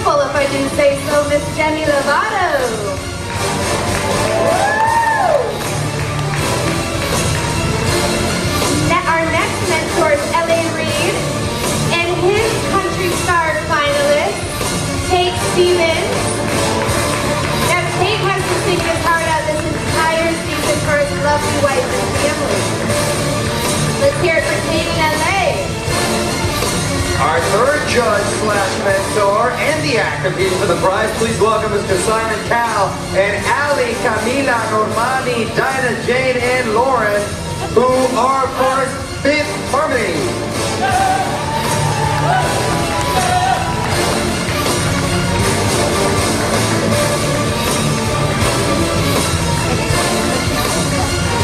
beautiful, if I do say so, Miss Demi Lovato. Our next mentor is L.A. Reid, and his country star finalist, Tate Stevens. Now, Tate has been singing his heart out this entire season for his lovely wife and family. Let's hear it for Tate in L.A. Our third judge / mentor and the actor competing for the prize. Please welcome Mr. Simon Cowell and Ali, Camila, Normani, Dinah, Jane, and Lauren, who are, of course, Fifth Harmony.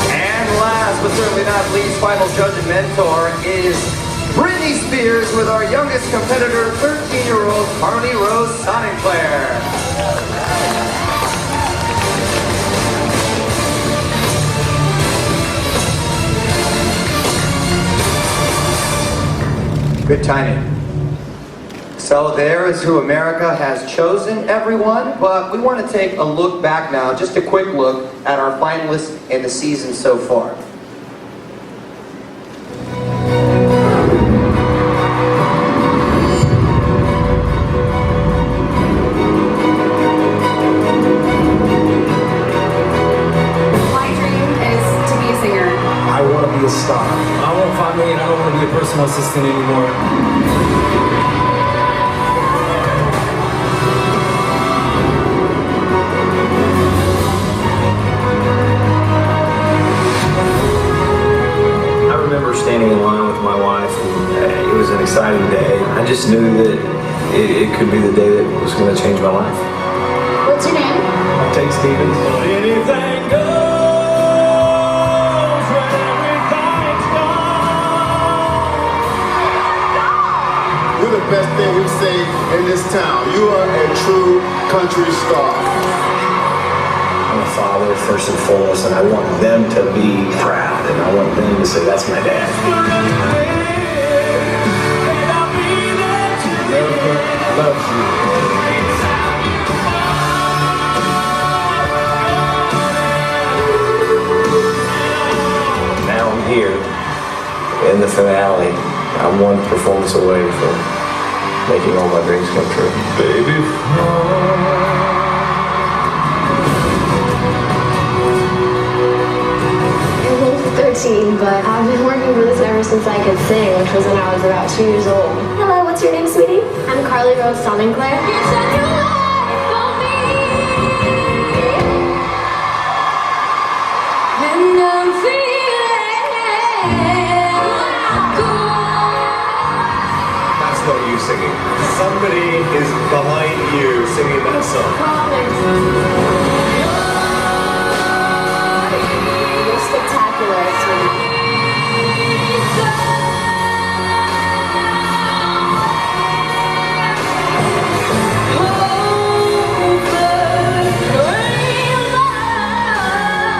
And last, but certainly not least, final judge and mentor is Britney Spears with our youngest competitor, 13-year-old Carly Rose Sonenclar. Good timing. So there is who America has chosen, everyone, but we want to take a look back now, just a quick look at our finalists in the season so far. My dream is to be a singer. I want to be a star. I want $5 million. I don't want to be a personal assistant anymore. I remember standing in line with my wife, and it was an exciting day. I just knew that it could be the day that was going to change my life. What's your name? Tate Stevens. Anything goes. You're the best thing we say in this town. You are a true country star. I'm a father first and foremost, and I want them to be proud, and I want them to say, that's my dad. America loves you. Now I'm here in the finale. I'm one performance away from making all my dreams come true. Baby. I'm 13, but I've been working for this ever since I could sing, which was when I was about 2 years old. Hello, what's your name, sweetie? I'm Carly Rose Sonenclar. That's not you singing. Somebody is behind you singing that song. You're spectacular, sweetie.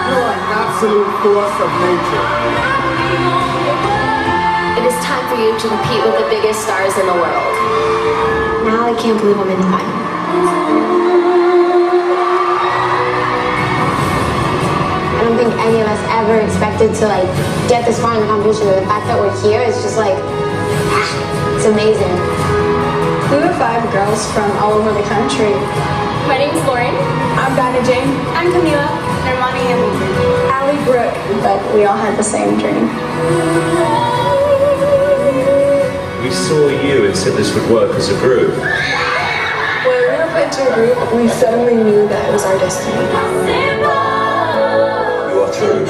You're an absolute force of nature. It is time for you to compete with the biggest stars in the world. Now I can't believe I'm in the final. I don't think any of us ever expected to get this far in the competition. The fact that we're here is just it's amazing. We were 5 girls from all over the country. My name's Lauren. I'm Dinah Jane. I'm Camila. Normani and Allie Brooke. But we all had the same dream. We saw you and said this would work as a group. When we were put into a group, we suddenly knew that it was our destiny. You are through.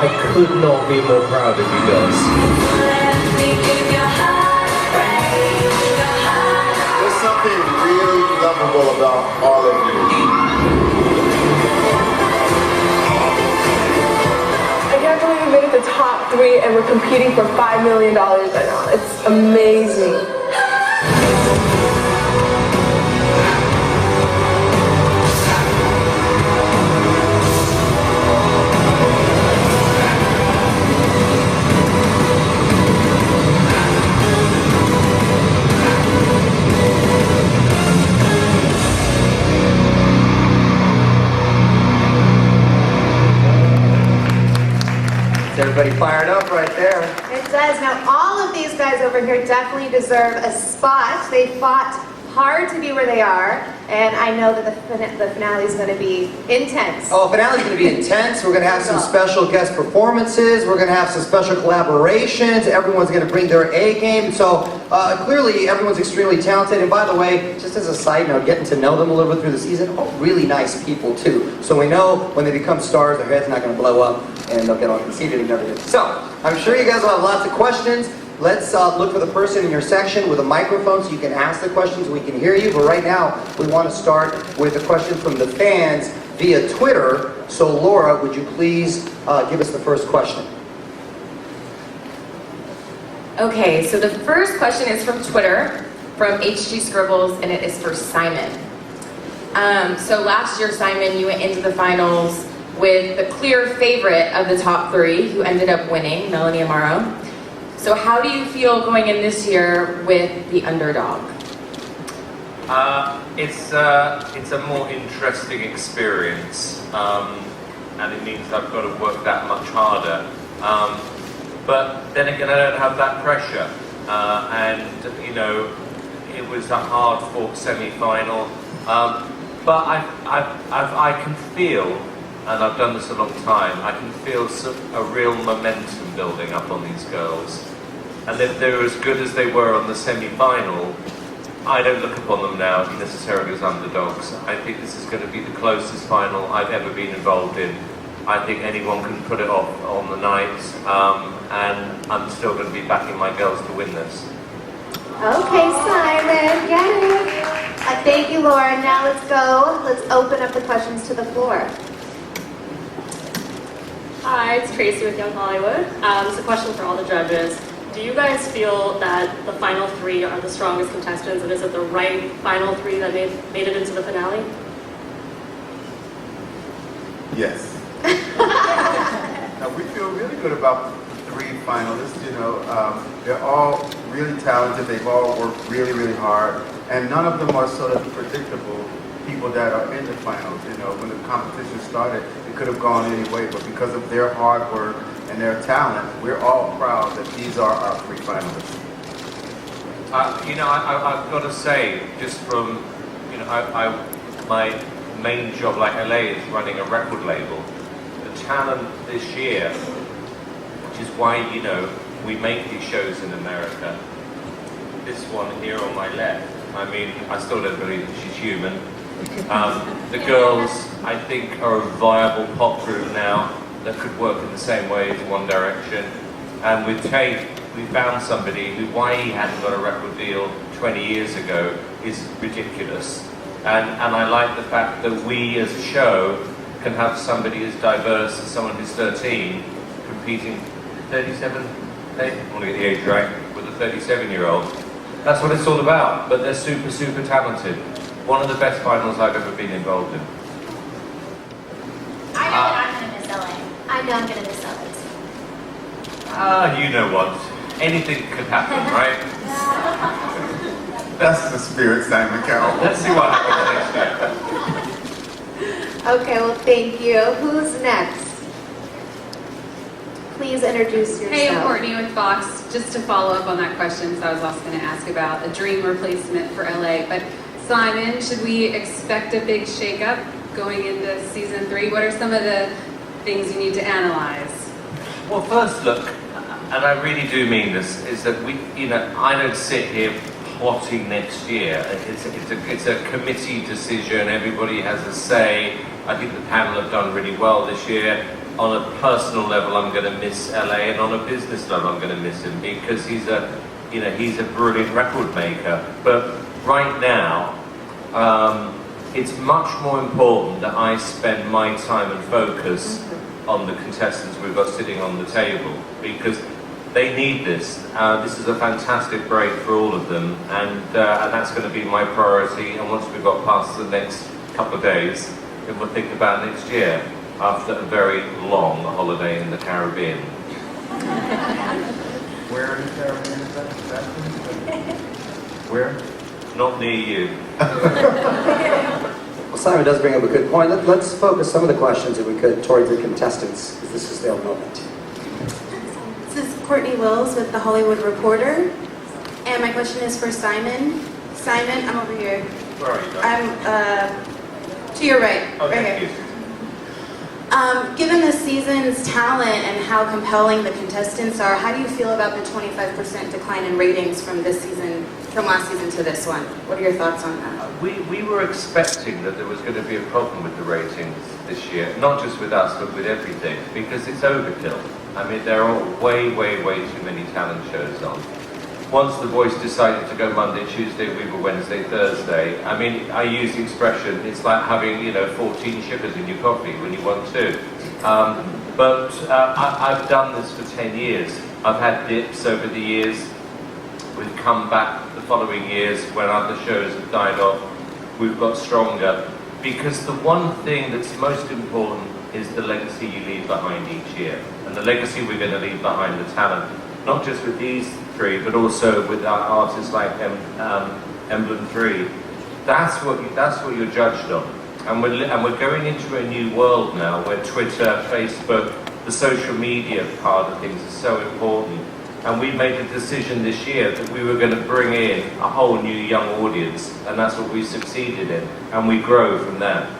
I could not be more proud of you guys. There's something really lovable about all of you. I can't believe we made it the top 3 and we're competing for $5 million right now. It's amazing. everybody fired up right there. It does. Now, all of these guys over here definitely deserve a spot. They fought hard to be where they are, and I know that the finale is going to be intense. Oh, finale is going to be intense. We're going to have some special guest performances. We're going to have some special collaborations. Everyone's going to bring their A game. So clearly, everyone's extremely talented. And by the way, just as a side note, getting to know them a little bit through the season, all really nice people too. So we know when they become stars, their head's not going to blow up, and they'll get all conceited and everything. So I'm sure you guys will have lots of questions. Let's look for the person in your section with a microphone so you can ask the questions, we can hear you. But right now, we want to start with a question from the fans via Twitter. So Laura, would you please give us the first question? Okay, so the first question is from Twitter, from HG Scribbles, and it is for Simon. So last year, Simon, you went into the finals with the clear favorite of the top three, who ended up winning, Melanie Amaro. So how do you feel going in this year with the underdog? It's a more interesting experience, and it means I've got to work that much harder. But then again, I don't have that pressure, and you know, it was a hard-fought semi-final. But I can feel, and I've done this a long time, I can feel a real momentum building up on these girls. And if they're as good as they were on the semi-final, I don't look upon them now necessarily as underdogs. I think this is going to be the closest final I've ever been involved in. I think anyone can put it off on the night, and I'm still going to be backing my girls to win this. Okay, Simon, get it. Thank you, Laura. Now let's go. Let's open up the questions to the floor. Hi, it's Tracy with Young Hollywood. It's a question for all the judges. Do you guys feel that the final three are the strongest contestants, and is it the right final three that made it into the finale? Yes. Now, we feel really good about the three finalists. You know, they're all really talented. They've all worked really, really hard, and none of them are sort of predictable people that are in the finals. You know, when the competition started, it could have gone any way, but because of their hard work and their talent, we're all proud that these are our three finalists. You know, I've got to say, just from, you know, my main job, like LA, is running a record label. The talent this year, which is why, you know, we make these shows in America. This one here on my left, I mean, I still don't believe that she's human. The girls, I think, are a viable pop group now that could work in the same way as One Direction. And with Tate, we found somebody who, why he hadn't got a record deal 20 years ago is ridiculous. And I like the fact that we as a show can have somebody as diverse as someone who's 13 competing 37, I want to get the age right, with a 37-year-old. That's what it's all about, but they're super, super talented. One of the best finals I've ever been involved in. I know that I'm going to miss LA. I know I'm going to miss LA. You know what? Anything could happen, right? That's the spirit, Simon Cowell. Let's see what happens next year. Okay, well, thank you. Who's next? Please introduce yourself. Hey, I'm Courtney with Fox. Just to follow up on that question, so I was also going to ask about a dream replacement for LA. But Simon, should we expect a big shakeup going into season 3? What are some of the things you need to analyze? Well, first look, and I really do mean this, is that we, you know, I don't sit here plotting next year. It's a committee decision. Everybody has a say. I think the panel have done really well this year. On a personal level, I'm going to miss LA, and on a business level, I'm going to miss him because he's a brilliant record maker. But right now, it's much more important that I spend my time and focus on the contestants we've got sitting on the table, because they need this. This is a fantastic break for all of them, and that's going to be my priority. And once we've got past the next couple of days, then we'll think about next year, after a very long holiday in the Caribbean. Where in the Caribbean is that? Where? Not near you. Well, Simon does bring up a good point. Let's focus some of the questions, if we could, towards the contestants, because this is their moment. Courtney Wills with The Hollywood Reporter. And my question is for Simon. Simon, I'm over here. Where are you? I'm to your right. Okay, right here. Given the season's talent and how compelling the contestants are, how do you feel about the 25% decline in ratings from this season, from last season to this one? What are your thoughts on that? We were expecting that there was going to be a problem with the ratings this year, not just with us, but with everything, because it's overkill. I mean, there are way too many talent shows on. Once The Voice decided to go Monday, Tuesday, we were Wednesday, Thursday. I mean, I use the expression, it's like having, 14 sugars in your coffee when you want to. I've done this for 10 years. I've had dips over the years. We've come back the following years when other shows have died off. We've got stronger. Because the one thing that's most important is the legacy you leave behind each year. And the legacy we're going to leave behind the talent. Not just with these three, but also with our artists like Emblem 3. That's what you're judged on. And we're going into a new world now where Twitter, Facebook, the social media part of things is so important. And we made a decision this year that we were going to bring in a whole new young audience, and that's what we succeeded in. And we grow from that.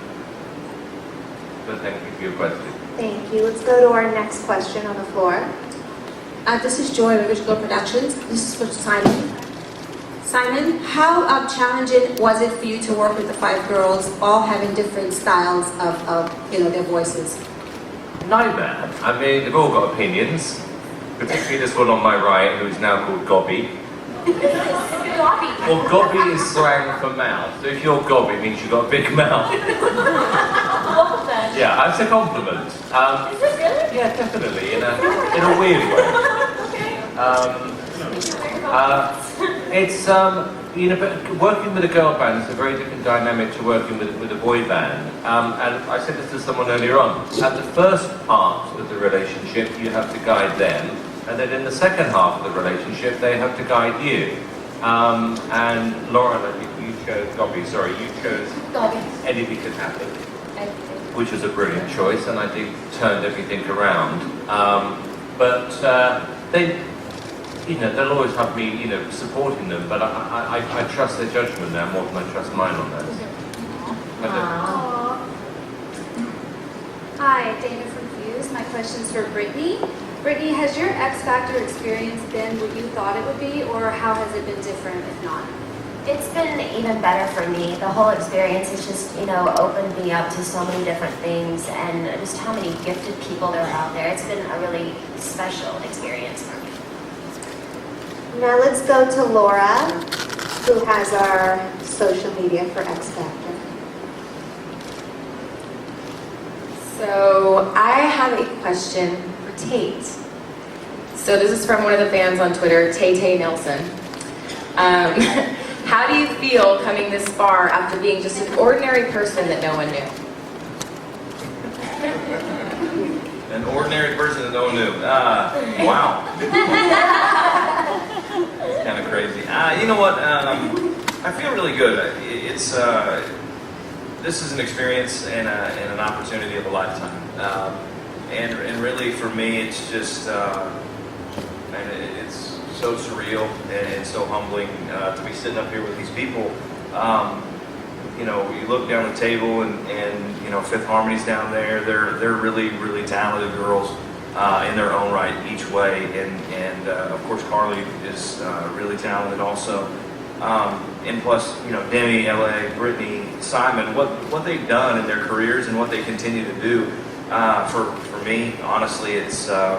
But thank you for your question. Thank you. Let's go to our next question on the floor. This is Joy of Original Productions. This is for Simon. Simon, how challenging was it for you to work with the 5 girls, all having different styles of their voices? Nightmare. I mean, they've all got opinions, particularly this one on my right, who is now called Gobby. Well, Gobby is slang for mouth. So if you're Gobby, it means you've got a big mouth. Yeah, that's a compliment. Is it really? Yeah, definitely, in a weird way. It's but working with a girl band is a very different dynamic to working with a boy band. And I said this to someone earlier on. At the first part of the relationship, you have to guide them, and then in the second half of the relationship, they have to guide you. And Laura, you chose Gobby. Sorry, you chose Gobby. Anything Could Happen, which was a brilliant choice, and I think turned everything around. They'll always have me, supporting them, but I trust their judgment now more than I trust mine on that. Hi, Dana from Fuse. My question's for Brittany. Brittany, has your X Factor experience been what you thought it would be, or how has it been different if not? It's been even better for me. The whole experience has just, opened me up to so many different things and just how many gifted people there are out there. It's been a really special experience for me. Now let's go to Laura, who has our social media for X Factor. So I have a question for Tate. So this is from one of the fans on Twitter, Tate Nelson. How do you feel coming this far after being just an ordinary person that no one knew? An ordinary person that no one knew. Wow. It's kind of crazy. You know what? I feel really good. This is an experience and an opportunity of a lifetime. And really for me, it's just, it's so surreal and so humbling to be sitting up here with these people. You look down the table and Fifth Harmony's down there. They're really, really talented girls in their own right each way. And of course, Carly is really talented also. And plus, Demi, LA, Brittany, Simon, what they've done in their careers and what they continue to do, for me, honestly, it's, I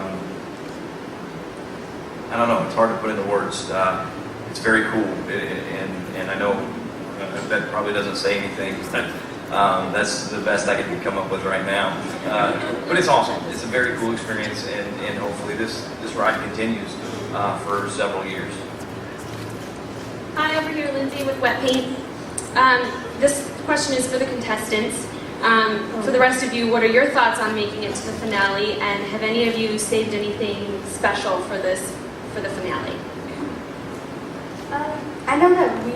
don't know, it's hard to put into words. It's very cool, and I know that probably doesn't say anything, but that's the best I can come up with right now. But it's awesome. It's a very cool experience, and hopefully this ride continues for several years. Hi, over here, Lindsay with Wet Paint. This question is for the contestants. For the rest of you, what are your thoughts on making it to the finale, and have any of you saved anything special for the finale? I know that we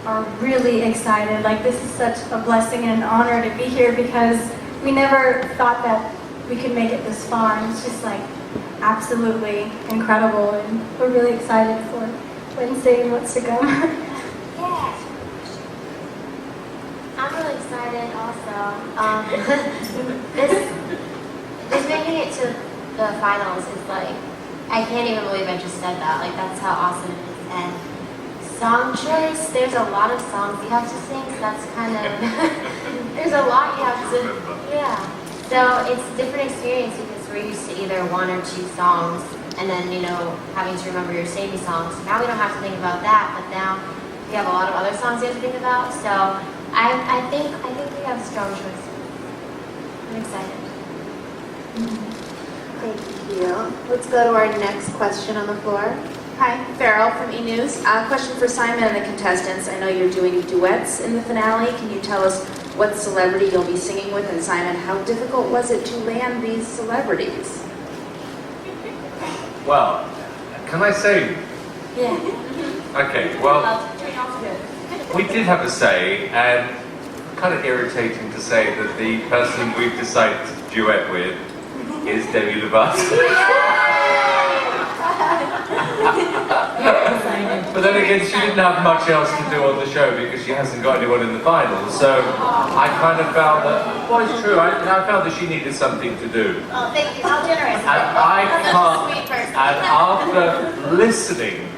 are really excited. Like, this is such a blessing and an honor to be here because we never thought that we could make it this far. And it's just like absolutely incredible, and we're really excited for Wednesday and what's to come. Yeah. I'm really excited also. This making it to the finals is like, I can't even believe I just said that. Like, that's how awesome it is. And song choice, there's a lot of songs you have to sing, so that's kind of, there's a lot you have to, yeah. So it's a different experience because we're used to either one or two songs and then, you know, having to remember your Sadie songs. Now we don't have to think about that, but now we have a lot of other songs we have to think about. So I think we have a strong choice. I'm excited. Thank you. Let's go to our next question on the floor. Hi, Farrell from E! News. Question for Simon and the contestants. I know you're doing duets in the finale. Can you tell us what celebrity you'll be singing with? And Simon, how difficult was it to land these celebrities? Well, can I say? Yeah. Okay, well, we did have a say, and kind of irritating to say that the person we've decided to duet with is Demi Lovato. But then again, she didn't have much else to do on the show because she hasn't got anyone in the finals. So I kind of felt that, well, it's true, I felt that she needed something to do. Oh, thank you. How generous. And I can't, and after listening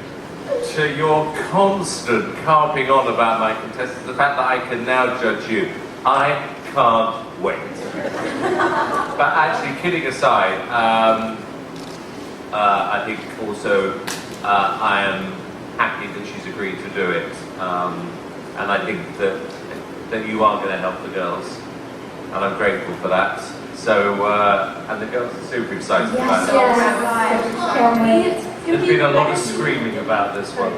to your constant carping on about my contestants, the fact that I can now judge you, I can't wait. But actually, kidding aside, I think also I am happy that she's agreed to do it, and I think that you are going to help the girls, and I'm grateful for that. So, and the girls are super excited about it. There's been a lot of screaming about this one.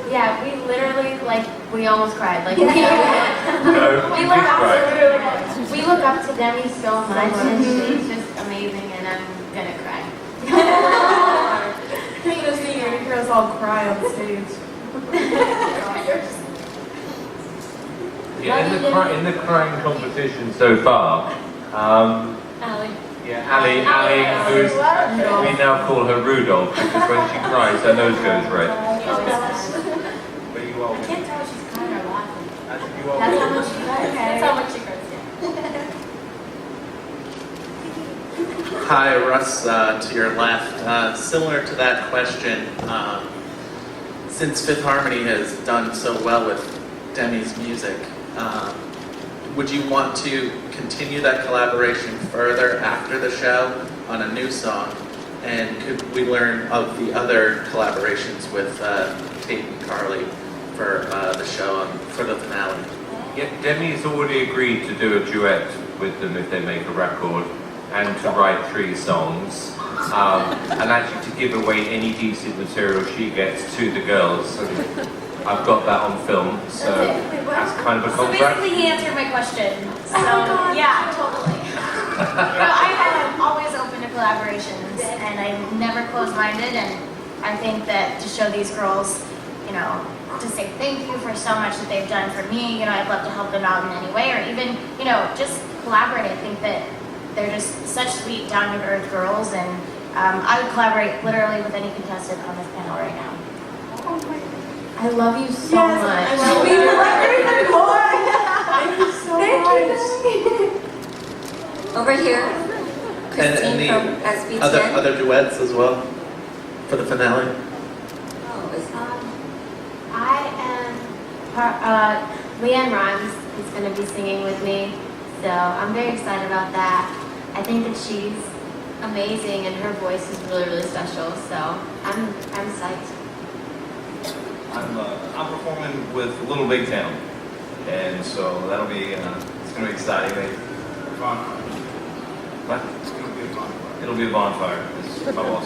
Yeah, we literally, like, we almost cried. Like, we No, we look up to Demi so much, and she's just amazing, and I'm gonna cry. You're gonna see your girls all cry on stage. Yeah, in the crying competition so far, Allie. yeah, Ali, who's, we now call her Rudolph because when she cries, her nose goes red. But you all, I can't tell if she's crying or laughing. you all, That's how much she cries. That's how much she cries, yeah. Hi, Russ, to your left. Similar to that question, since Fifth Harmony has done so well with Demi's music, would you want to continue that collaboration further after the show on a new song? And could we learn of the other collaborations with Tate and Carly for the show for the finale? yeah, Demi's already agreed to do a duet with them if they make a record, and to write 3 songs, and actually to give away any decent material she gets to the girls. I've got that on film, so that's kind of a So contract. basically, he answered my question. So, yeah, totally. I'm always open to collaborations, and I'm never closed-minded, and I think that to show these girls, you know, to say thank you for so much that they've done for me, you know, I'd love to help them out in any way, or even, you know, just collaborate. I think that they're just such sweet, down-to-earth girls, and I would collaborate literally with any contestant on this panel right now. I love you so much. I love you. Thank you so much. Over here, Christine And from the SBTN. other duets as well for the finale? Oh, is I am, Leanne Rhymes is going to be singing with me, so I'm very excited about that. I think that she's amazing and her voice is really, really special, so I'm psyched. I'm performing with Little Big Town, and so that'll be it's gonna be exciting. Bonfire. What? It'll be a bonfire. It's my boss.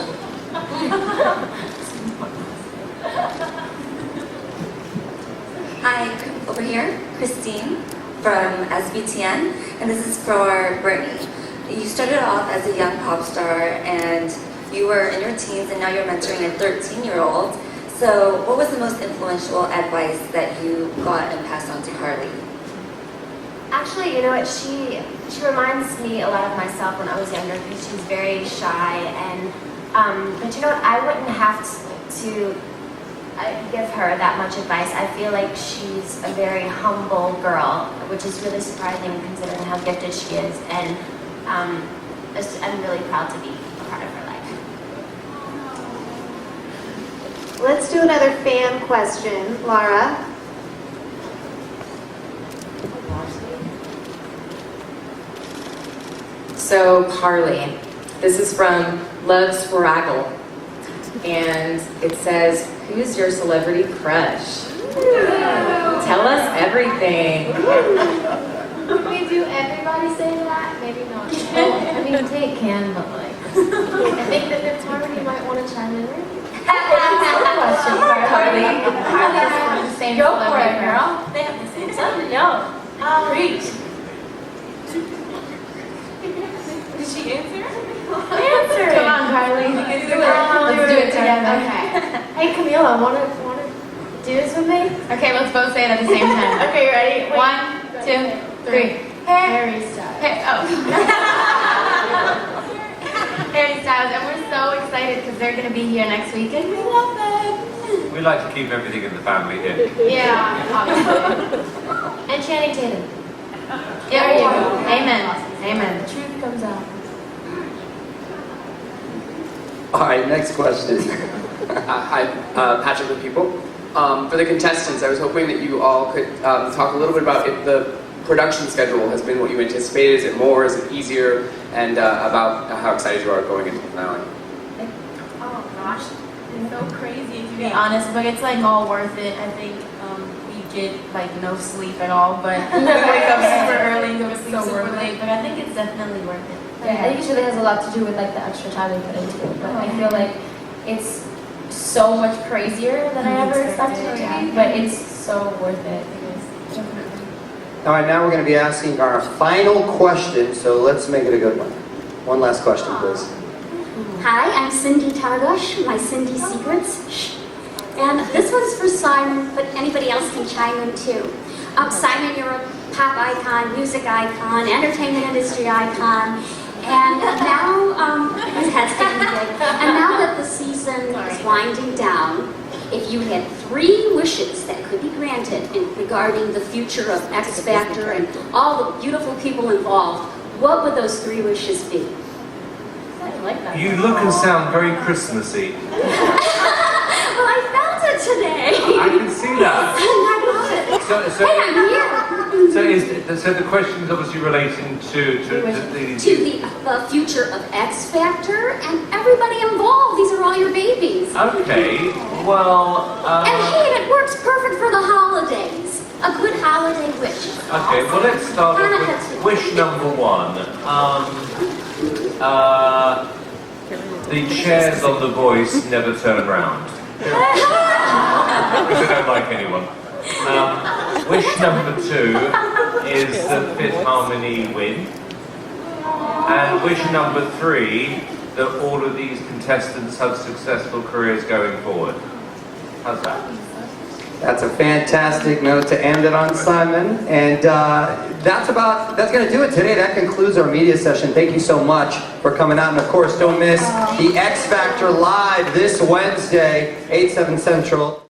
Hi, over here, Christine from SBTN, and this is for Brittany. You started off as a young pop star, and you were in your teens, and now you're mentoring a 13-year-old. So what was the most influential advice that you got and passed on to Carly? Actually, you know what, she reminds me a lot of myself when I was younger because she's very shy and But you know what? I wouldn't have to give her that much advice. I feel like she's a very humble girl, which is really surprising considering how gifted she is. And I'm really proud to be a part of her life. Let's do another fan question. Laura. So Carly, this is from Love Swiraggle, and it says, "Who's your celebrity crush?" Tell us everything. Would we do everybody say that? Maybe not. I mean, Tate can, but like, I think that Fifth Harmony might want to chime in. Question, Carly. Carly's the same Go for celebrity it, crush. girl. They have the same son. Yo. Preach. Did she answer? Answer it. Come on, Carly. You can do it. Let's do it together. Okay. Hey, Camila, wanna do this with me? Okay, let's both say it at the same time. Okay, ready? 1, 2, 3. Harry Styles. Harry Styles, and we're so excited because they're going to be here next week, and we love them. We like to keep everything in the family here. Yeah, obviously. And Channing Tatum. There you go. Amen. Amen. The truth comes out. All right, next question. Hi, Patrick with People. For the contestants, I was hoping that you all could talk a little bit about if the production schedule has been what you anticipated. Is it more? Is it easier? And about how excited you are going into the finale. Oh gosh, it's so crazy to be honest, but it's like all worth it. I think we get like no sleep at all, but we wake up super early and go to sleep super late. But I think it's definitely worth it. Yeah, it usually has a lot to do with like the extra time we put into it, but I feel like it's so much crazier than I ever expected it to be, but it's so worth it. All right, now we're going to be asking our final question, so let's make it a good one. One last question, please. Hi, I'm Cindy Targosh, my Cindy Secrets. And this one's for Simon, but anybody else can chime in too. Simon, you're a pop icon, music icon, entertainment industry icon. And now, that's getting big. And now that the season is winding down, if you had 3 wishes that could be granted regarding the future of X Factor and all the beautiful people involved, what would those 3 wishes be? I like that. You look and sound very Christmassy. Well, I felt it today. I can see that. I love it. So Hey, I'm here. So the question is obviously relating to the future of X Factor and everybody involved. These are all your babies. Okay, well. And hey, it works perfect for the holidays. A good holiday wish. Okay, well let's start off with wish number 1. The chairs on The Voice never turn around. Because they don't like anyone. Wish number 2 is that Fifth Harmony win. And wish number 3, that all of these contestants have successful careers going forward. How's that? That's a fantastic note to end it on, Simon. And that's going to do it today. That concludes our media session. Thank you so much for coming out. And of course, don't miss the X Factor Live this Wednesday, 8/7 Central.